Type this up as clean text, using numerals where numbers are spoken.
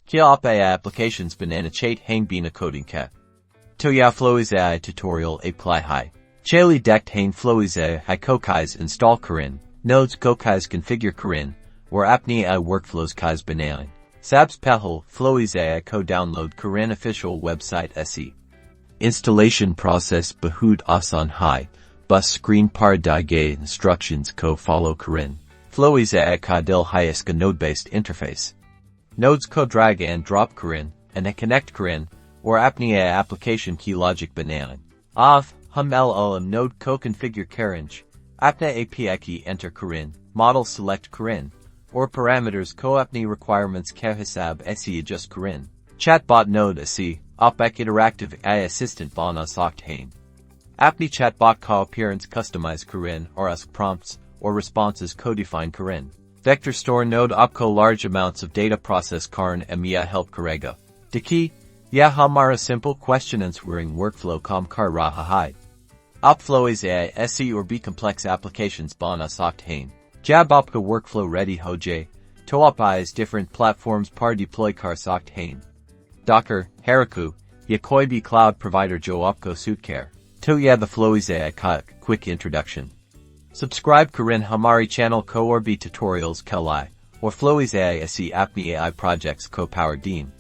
Kia op AI applications banana chate hang bina coding ka. To ya Flowise AI tutorial apply hi. Chali dekt hang Flowise AI kokais install Karin, nodes kokais configure Karin, or apni AI workflows kais banana. Sabs pahal Flowise AI ko download Karin official website se. Installation process bahud asan hai, bus screen par dige instructions ko follow Karin. Flowise AI ka del highest node-based interface. Nodes ko drag and drop Karin, and a connect Karin, or apni AI application key logic banana. Av, hum LLM Node ko configure Karinj, apna API key enter Karin, model select Karin, or parameters ko apni requirements ka hisab se adjust Karin. Chatbot Node se, opek interactive AI assistant bana sokt hain. Apni chatbot ka appearance customize Karin or ask prompts, or responses co-define Karin. Vector store node opko large amounts of data process Karin emia help Karega. Deki, ya hamara simple question answering workflow com kar raha hai. Op Flowise AI se or b complex applications bana sokt hain. Jab opka workflow ready hoje, to op is different platforms par deploy kar sokt hain. Docker, Heroku, ya koi be cloud provider jo opko suitcare. To ya the Flowise AI quick introduction. Subscribe Karin Hamari channel ko or be tutorials kelai, or Flowise AI se apni AI projects ko power dean.